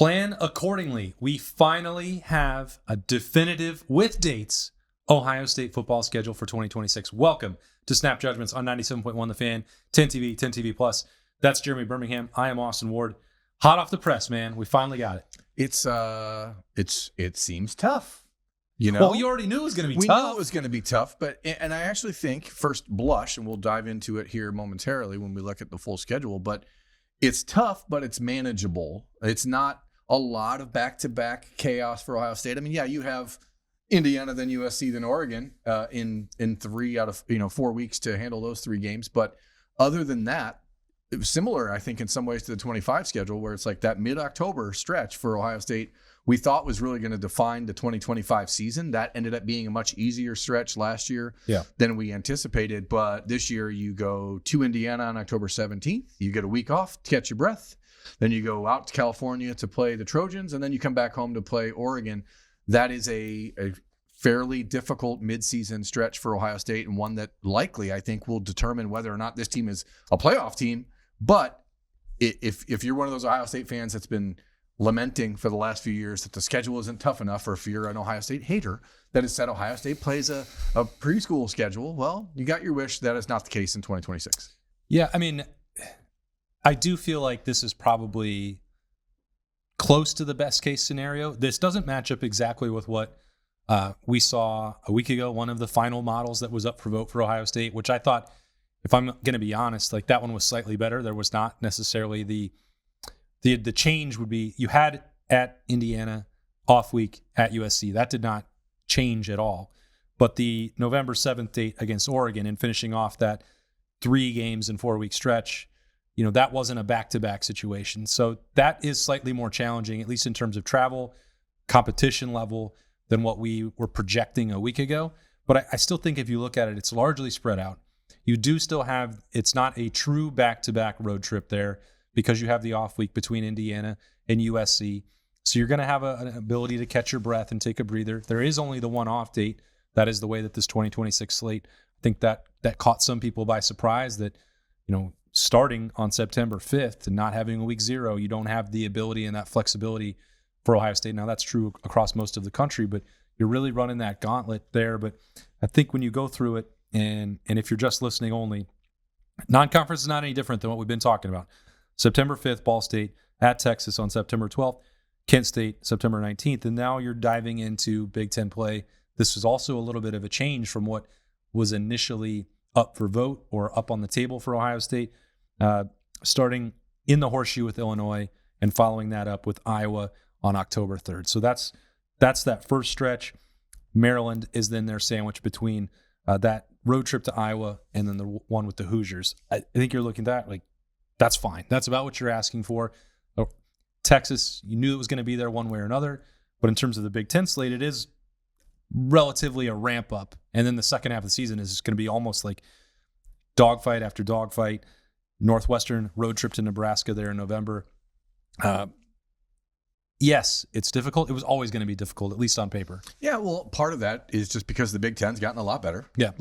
Plan accordingly. We finally have a definitive, with dates, Ohio State football schedule for 2026. Welcome to Snap Judgments on 97.1 The Fan, 10 TV, 10 TV Plus. That's Jeremy Birmingham. I am Austin Ward. Hot off the press, man. We finally got it. It seems tough. You know, well, we already knew it was going to be tough. We knew it was going to be tough, and I actually think, first blush, and we'll dive into it here momentarily when we look at the full schedule, but it's tough, but it's manageable. It's not a lot of back-to-back chaos for Ohio State. I mean, yeah, you have Indiana, then USC, then Oregon in 3 out of 4 weeks to handle those 3 games. But other than that, it was similar, I think, in some ways to the 25 schedule, where it's like that mid-October stretch for Ohio State we thought was really going to define the 2025 season. That ended up being a much easier stretch last year than we anticipated. But this year you go to Indiana on October 17th. You get a week off to catch your breath. Then you go out to California to play the Trojans, and then you come back home to play Oregon. That is a fairly difficult midseason stretch for Ohio State, and one that likely, I think, will determine whether or not this team is a playoff team. But if you're one of those Ohio State fans that's been lamenting for the last few years that the schedule isn't tough enough, or if you're an Ohio State hater that has said Ohio State plays a preschool schedule, well, you got your wish. That is not the case in 2026. Yeah, I mean, I do feel like this is probably close to the best case scenario. This doesn't match up exactly with what we saw a week ago, one of the final models that was up for vote for Ohio State, which I thought, if I'm going to be honest, like that one was slightly better. There was not necessarily the change would be you had at Indiana off week at USC. That did not change at all. But the November 7th date against Oregon and finishing off that 3 games in 4-week stretch, that wasn't a back-to-back situation. So that is slightly more challenging, at least in terms of travel, competition level, than what we were projecting a week ago. But I still think if you look at it, it's largely spread out. You do still have, it's not a true back-to-back road trip there, because you have the off week between Indiana and USC. So you're going to have an ability to catch your breath and take a breather. There is only the one off date. That is the way that this 2026 slate, I think that caught some people by surprise that, starting on September 5th and not having a week 0, you don't have the ability and that flexibility for Ohio State. Now that's true across most of the country, but you're really running that gauntlet there. But I think when you go through it, and if you're just listening only, non-conference is not any different than what we've been talking about. September 5th, Ball State at Texas on September 12th, Kent State September 19th, and now you're diving into Big Ten play. This is also a little bit of a change from what was initially up for vote or up on the table for Ohio State, starting in the horseshoe with Illinois and following that up with Iowa on October 3rd. So that's that first stretch. Maryland is then their sandwich between that road trip to Iowa and then the one with the Hoosiers. I think you're looking at that like, that's fine. That's about what you're asking for. Texas, you knew it was going to be there one way or another. But in terms of the Big Ten slate, it is relatively a ramp up. And then the second half of the season is going to be almost like dogfight after dogfight. Northwestern road trip to Nebraska there in November. Yes, it's difficult. It was always going to be difficult, at least on paper. Yeah, well, part of that is just because the Big Ten's gotten a lot better. Yeah.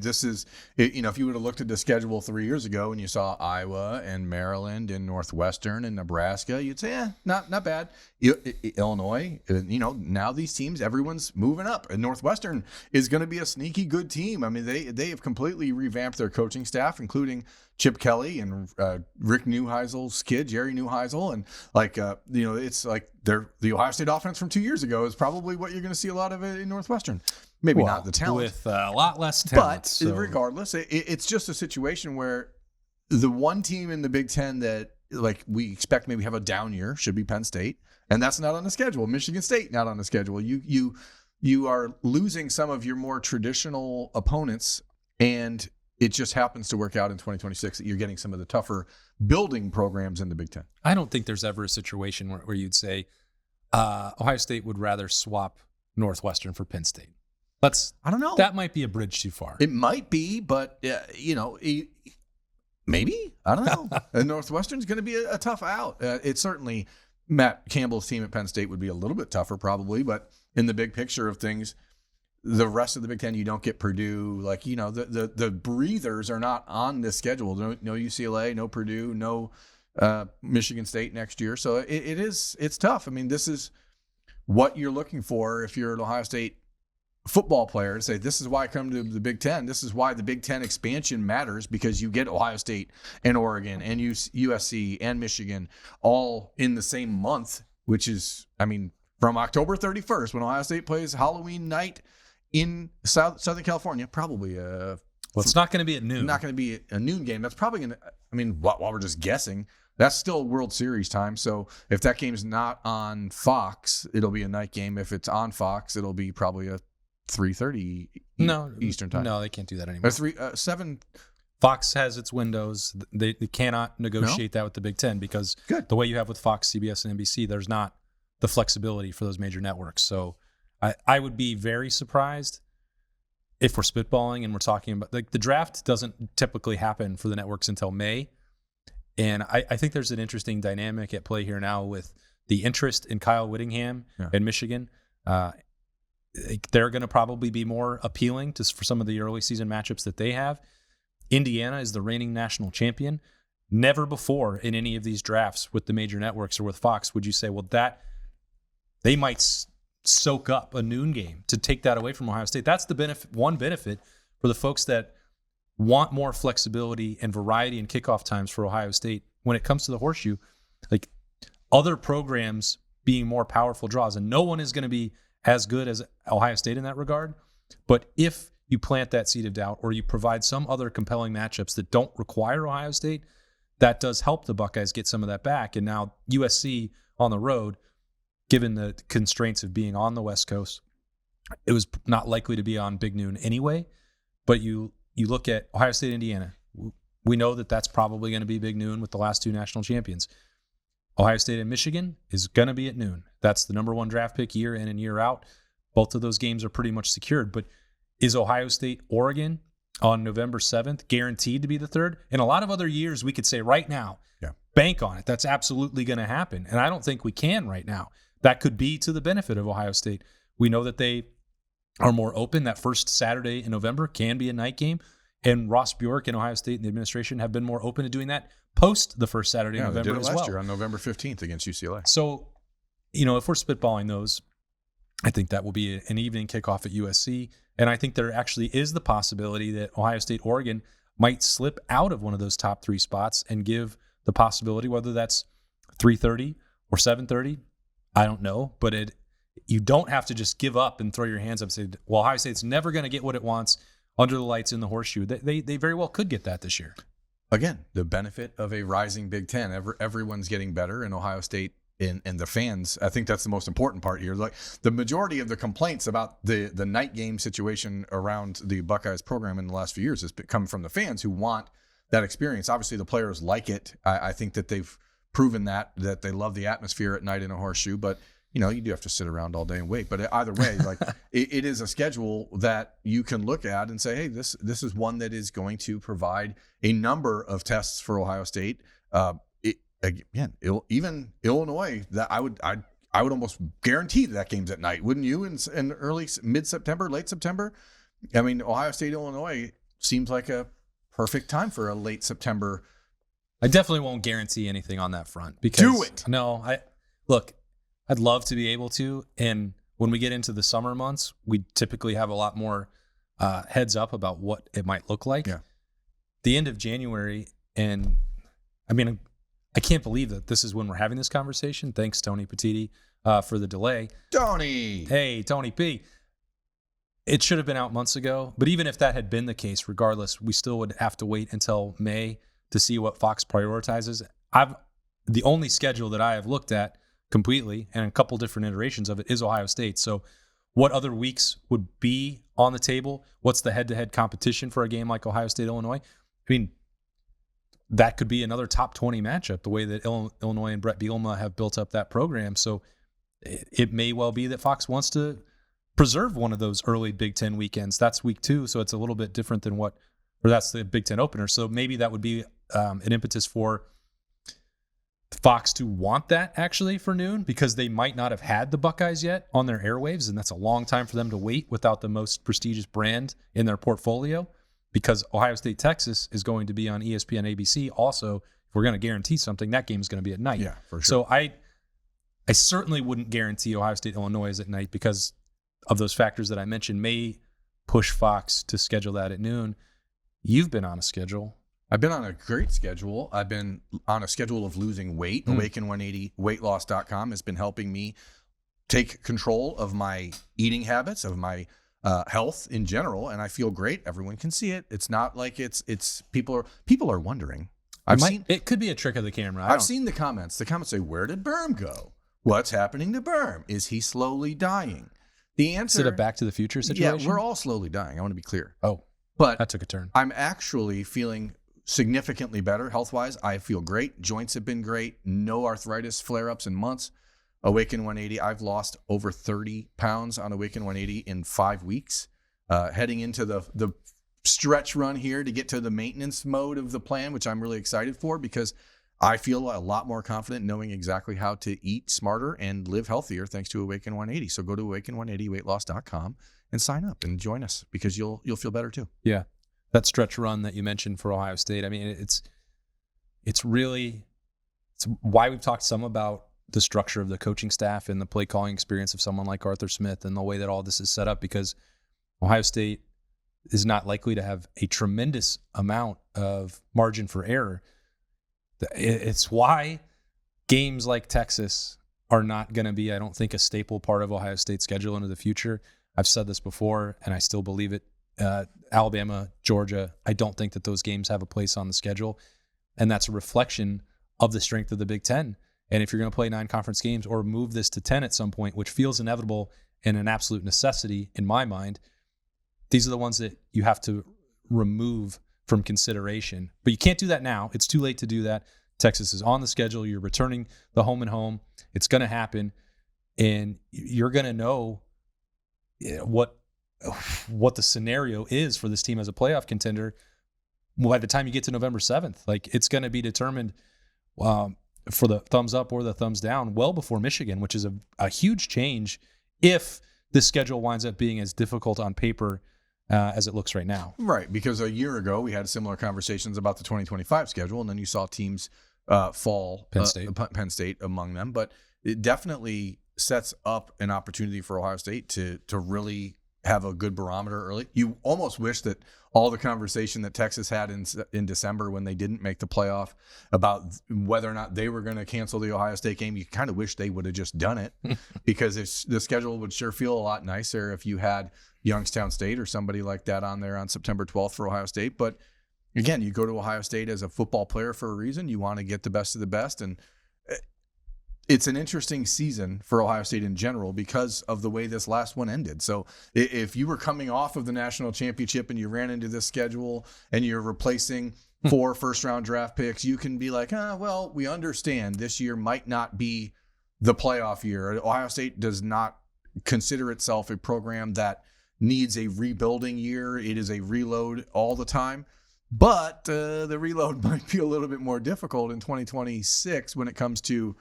This is, if you would have looked at the schedule 3 years ago and you saw Iowa and Maryland and Northwestern and Nebraska, you'd say, not bad. Illinois, now these teams, everyone's moving up. And Northwestern is going to be a sneaky good team. I mean, they have completely revamped their coaching staff, including Chip Kelly and Rick Neuheisel's kid, Jerry Neuheisel. And it's like the Ohio State offense from 2 years ago is probably what you're going to see a lot of it in Northwestern. Maybe not the talent. With a lot less talent. But regardless, it's just a situation where the one team in the Big Ten that we expect maybe have a down year should be Penn State. And that's not on the schedule. Michigan State, not on the schedule. You are losing some of your more traditional opponents, and it just happens to work out in 2026 that you're getting some of the tougher building programs in the Big Ten. I don't think there's ever a situation where you'd say Ohio State would rather swap Northwestern for Penn State. I don't know. That might be a bridge too far. It might be, but maybe. I don't know. And Northwestern's going to be a tough out. It's certainly Matt Campbell's team at Penn State would be a little bit tougher probably, but in the big picture of things, the rest of the Big Ten, you don't get Purdue. The breathers are not on this schedule. No UCLA, no Purdue, no Michigan State next year. So it's tough. I mean, this is what you're looking for if you're an Ohio State football player, to say, this is why I come to the Big Ten. This is why the Big Ten expansion matters, because you get Ohio State and Oregon and USC and Michigan all in the same month, which is, I mean, from October 31st, when Ohio State plays Halloween night in Southern California, probably well, it's not going to be at noon. Not going to be a noon game. That's probably going to, I mean, while we're just guessing, that's still World Series time. So if that game's not on Fox, it'll be a night game. If it's on Fox, it'll be probably a 3:30 Eastern time. No, they can't do that anymore. 7. Fox has its windows. They cannot negotiate that with the Big Ten, because the way you have with Fox, CBS, and NBC, there's not the flexibility for those major networks. So I would be very surprised if we're spitballing and we're talking about, like, the draft doesn't typically happen for the networks until May. And I think there's an interesting dynamic at play here now with the interest in Kyle Whittingham in Michigan. They're going to probably be more appealing for some of the early season matchups that they have. Indiana is the reigning national champion. Never before in any of these drafts with the major networks or with Fox would you say, well, that they might soak up a noon game to take that away from Ohio State. That's the benefit. One benefit for the folks that want more flexibility and variety in kickoff times for Ohio State when it comes to the horseshoe, like other programs being more powerful draws, and no one is going to be as good as Ohio State in that regard. But if you plant that seed of doubt, or you provide some other compelling matchups that don't require Ohio State, that does help the Buckeyes get some of that back. And now USC on the road, given the constraints of being on the West Coast, it was not likely to be on Big Noon anyway. But you look at Ohio State, Indiana. We know that that's probably going to be Big Noon with the last two national champions. Ohio State and Michigan is going to be at noon. That's the number one draft pick year in and year out. Both of those games are pretty much secured. But is Ohio State, Oregon on November 7th guaranteed to be the third? In a lot of other years, we could say right now, bank on it. That's absolutely going to happen. And I don't think we can right now. That could be to the benefit of Ohio State. We know that they are more open. That first Saturday in November can be a night game. And Ross Bjork and Ohio State and the administration have been more open to doing that post the first Saturday in November they did it as last well. year on November 15th against UCLA. So, if we're spitballing those, I think that will be an evening kickoff at USC. And I think there actually is the possibility that Ohio State, Oregon might slip out of one of those top three spots and give the possibility, whether that's 3:30 or 7:30, I don't know. But you don't have to just give up and throw your hands up and say, well, Ohio State's never going to get what it wants under the lights in the horseshoe. They very well could get that this year. Again, the benefit of a rising Big Ten. Everyone's getting better, and Ohio State and the fans, I think that's the most important part here. Like, the majority of the complaints about the night game situation around the Buckeyes program in the last few years has come from the fans who want that experience. Obviously, the players like it. I think that they've proven that they love the atmosphere at night in a horseshoe, but you do have to sit around all day and wait. But either way, like it is a schedule that you can look at and say, hey, this is one that is going to provide a number of tests for Ohio State. Even Illinois, that I would almost guarantee that game's at night, wouldn't you? In early mid-September, late September. I mean, Ohio State, Illinois seems like a perfect time for a late September. I definitely won't guarantee anything on that front. Because do it. No, I'd love to be able to. And when we get into the summer months, we typically have a lot more heads up about what it might look like. Yeah. The end of January, and I mean, I can't believe that this is when we're having this conversation. Thanks, Tony Petiti, for the delay. Tony! Hey, Tony P. It should have been out months ago. But even if that had been the case, regardless, we still would have to wait until May to see what Fox prioritizes. The only schedule that I have looked at completely, and a couple different iterations of it, is Ohio State. So what other weeks would be on the table? What's the head-to-head competition for a game like Ohio State, Illinois? I mean, that could be another top 20 matchup, the way that Illinois and Brett Bielema have built up that program. So it may well be that Fox wants to preserve one of those early Big Ten weekends. That's week 2, so it's a little bit different than that's the Big Ten opener. So maybe that would be an impetus for Fox to want that actually for noon, because they might not have had the Buckeyes yet on their airwaves, and that's a long time for them to wait without the most prestigious brand in their portfolio, because Ohio State, Texas is going to be on ESPN ABC also we're going to guarantee something, that game is going to be at night. Yeah, for sure. So I certainly wouldn't guarantee Ohio State Illinois is at night because of those factors that I mentioned may push Fox to schedule that at noon. You've been on a schedule. I've been on a great schedule. I've been on a schedule of losing weight. Awaken180 weightloss.com has been helping me take control of my eating habits, of my health in general, and I feel great. Everyone can see it. It's not like it's people are wondering. It could be a trick of the camera. I've seen the comments. The comments say, "Where did Birm go? What's happening to Birm? Is he slowly dying?" The answer is it a Back to the Future situation? Yeah, we're all slowly dying. I want to be clear. Oh, but that took a turn. I'm actually feeling significantly better health-wise. I feel great. Joints have been great. No arthritis flare-ups in months. Awaken 180, I've lost over 30 pounds on Awaken 180 in 5 weeks. Heading into the stretch run here to get to the maintenance mode of the plan, which I'm really excited for because I feel a lot more confident knowing exactly how to eat smarter and live healthier thanks to Awaken 180. So go to awaken180weightloss.com and sign up and join us because you'll feel better too. Yeah. That stretch run that you mentioned for Ohio State, I mean, it's why we've talked some about the structure of the coaching staff and the play calling experience of someone like Arthur Smith and the way that all this is set up, because Ohio State is not likely to have a tremendous amount of margin for error. It's why games like Texas are not going to be, I don't think, a staple part of Ohio State's schedule into the future. I've said this before, and I still believe it. Alabama, Georgia, I don't think that those games have a place on the schedule, and that's a reflection of the strength of the Big Ten. And if you're going to play 9 conference games or move this to 10 at some point, which feels inevitable and an absolute necessity in my mind, these are the ones that you have to remove from consideration. But you can't do that now. It's too late to do that. Texas is on the schedule. You're returning the home and home. It's going to happen. And you're going to know what the scenario is for this team as a playoff contender by the time you get to November 7th. Like, it's going to be determined for the thumbs up or the thumbs down well before Michigan, which is a huge change if the schedule winds up being as difficult on paper as it looks right now. Right, because a year ago we had similar conversations about the 2025 schedule, and then you saw teams fall, Penn State among them. But it definitely sets up an opportunity for Ohio State to really have a good barometer early. You almost wish that all the conversation that Texas had in December when they didn't make the playoff about whether or not they were going to cancel the Ohio State game, you kind of wish they would have just done it because the schedule would sure feel a lot nicer if you had Youngstown State or somebody like that on there on September 12th for Ohio State. But again, you go to Ohio State as a football player for a reason. You want to get the best of the best, and it's an interesting season for Ohio State in general because of the way this last one ended. So if you were coming off of the national championship and you ran into this schedule and you're replacing 4 first-round draft picks, you can be like, well, we understand this year might not be the playoff year. Ohio State does not consider itself a program that needs a rebuilding year. It is a reload all the time. But the reload might be a little bit more difficult in 2026 when it comes to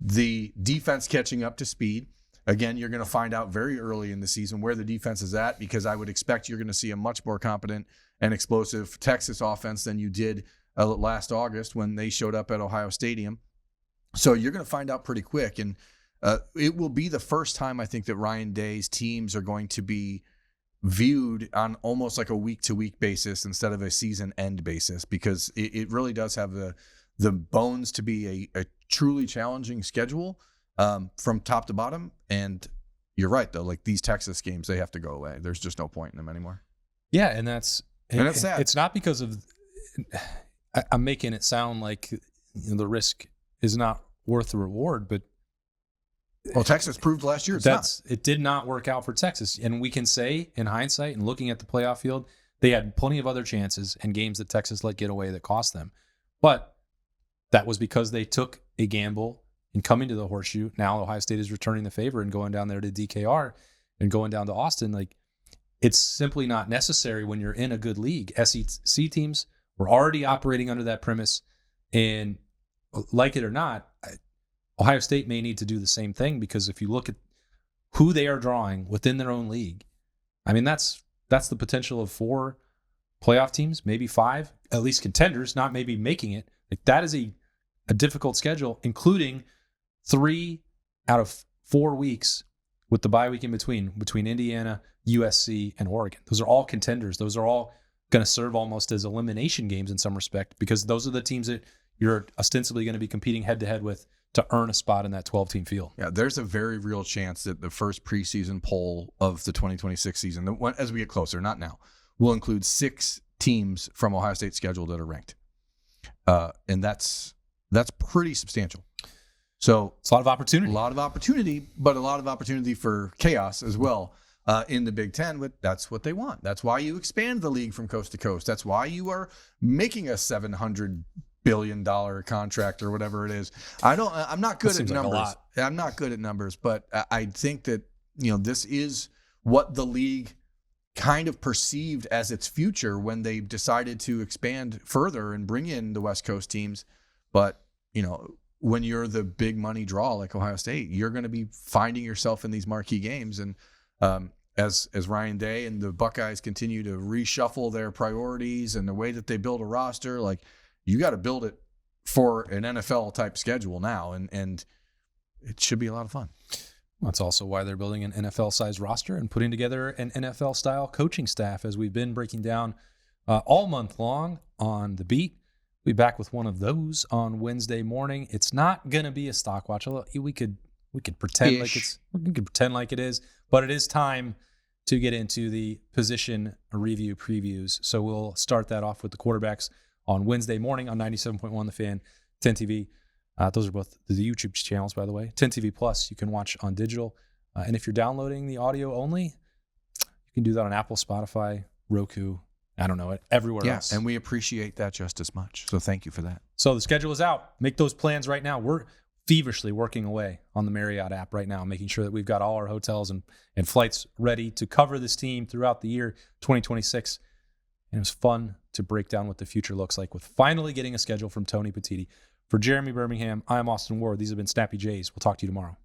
the defense catching up to speed. Again, you're going to find out very early in the season where the defense is at, because I would expect you're going to see a much more competent and explosive Texas offense than you did last August when they showed up at Ohio Stadium. So you're going to find out pretty quick. And it will be the first time I think that Ryan Day's teams are going to be viewed on almost like a week-to-week basis instead of a season-end basis, because it really does have the bones to be a truly challenging schedule from top to bottom. And you're right, though. Like, these Texas games, they have to go away. There's just no point in them anymore. Yeah, and it's sad. It's not because of – I'm making it sound like the risk is not worth the reward, but – well, Texas proved last year it did not work out for Texas. And we can say, in hindsight and looking at the playoff field, they had plenty of other chances and games that Texas let get away that cost them. But that was because they took a gamble in coming to the Horseshoe. Now Ohio State is returning the favor and going down there to DKR and going down to Austin. Like, it's simply not necessary when you're in a good league. SEC teams were already operating under that premise, and like it or not, Ohio State may need to do the same thing, because if you look at who they are drawing within their own league, I mean, that's the potential of 4 playoff teams, maybe 5, at least contenders, not maybe making it, Like that is a difficult schedule, including 3 out of 4 weeks with the bye week in between Indiana, USC, and Oregon. Those are all contenders. Those are all going to serve almost as elimination games in some respect, because those are the teams that you're ostensibly going to be competing head-to-head with to earn a spot in that 12-team field. Yeah, there's a very real chance that the first preseason poll of the 2026 season, as we get closer, not now, will include 6 teams from Ohio State's schedule that are ranked. And that's pretty substantial. So it's a lot of opportunity. But a lot of opportunity for chaos as well in the Big Ten. But that's what they want. That's why you expand the league from coast to coast. That's why you are making a $700 billion contract or whatever it is. I'm not good at numbers. I'm not good at numbers, but I think that this is what the league kind of perceived as its future when they decided to expand further and bring in the West Coast teams. But when you're the big money draw like Ohio State, you're going to be finding yourself in these marquee games. And as Ryan Day and the Buckeyes continue to reshuffle their priorities and the way that they build a roster, like you got to build it for an NFL type schedule now. And it should be a lot of fun. That's also why they're building an NFL-sized roster and putting together an NFL-style coaching staff, as we've been breaking down all month long on The Beat. We'll be back with one of those on Wednesday morning. It's not going to be a stock watch. Although we could pretend like it is, but it is time to get into the position review previews. So we'll start that off with the quarterbacks on Wednesday morning on 97.1 The Fan, 10 TV. Those are both the YouTube channels, by the way. 10 TV Plus, you can watch on digital. And if you're downloading the audio only, you can do that on Apple, Spotify, Roku, I don't know, everywhere else. And we appreciate that just as much. So thank you for that. So the schedule is out. Make those plans right now. We're feverishly working away on the Marriott app right now, making sure that we've got all our hotels and flights ready to cover this team throughout the year 2026. And it was fun to break down what the future looks like with finally getting a schedule from Tony Petitti. For Jeremy Birmingham, I'm Austin Ward. These have been Snappy Jays. We'll talk to you tomorrow.